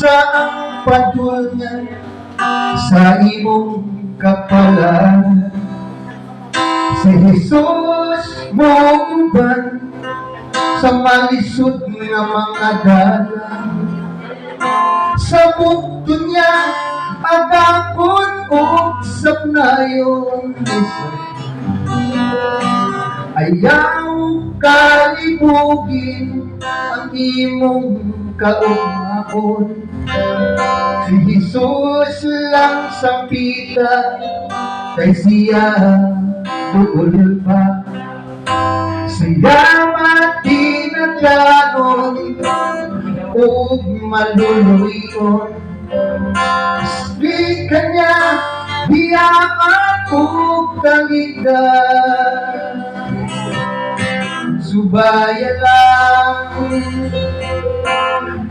saang padulngan sa imong kapalan. Si Jesus mo uban sa malisod nga mga dalan. Sa mundo niya agapon ug sapnayon. Ayaw kalibugin ang imong kaugmaon. Si Jesus lang sampita, kay siya duol pa. Siya matinaglanon ug maluluyon. Di kanya hiyaan ug kaligan. Subaya lang,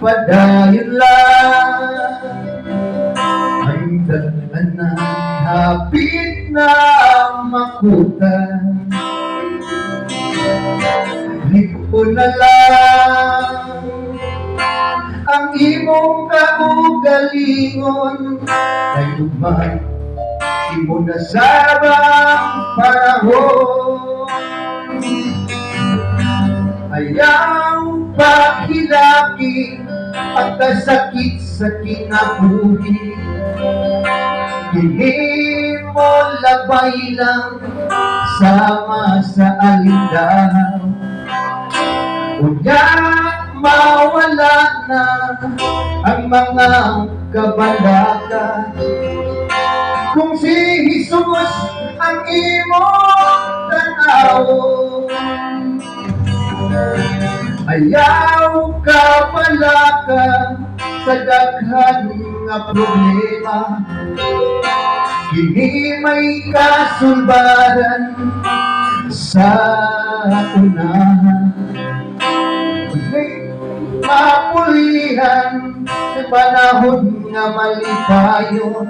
padayon lang, hanggang anang hapit na makutan. Liko na lang ang imong kaugalingon, ay duman imo na sabang panahon. Ayaw pahilaki ang kasakit sa kinabuhi. Kini mo labay lang sama sa alindaw. Unya mawala na ang mga kabalaka. Kung si Jesus ang imong tanawon, ayaw ka palaka sa daghan nga problema. Kini may kasulbaran sa unahan. Mapulihan sa panahon nga malipayon.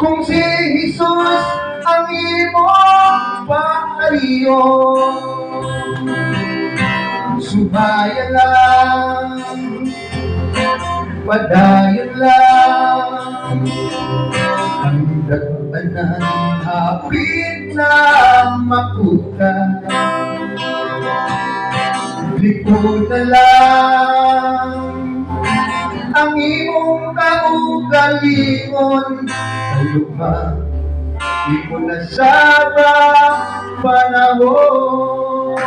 Kung si Jesus ang imong pangariyon, subaya lang, padayon lang, ang dagdanan hapit na makutan. Liko na lang ang imong kaugalingon, luma iko na sabang panahon.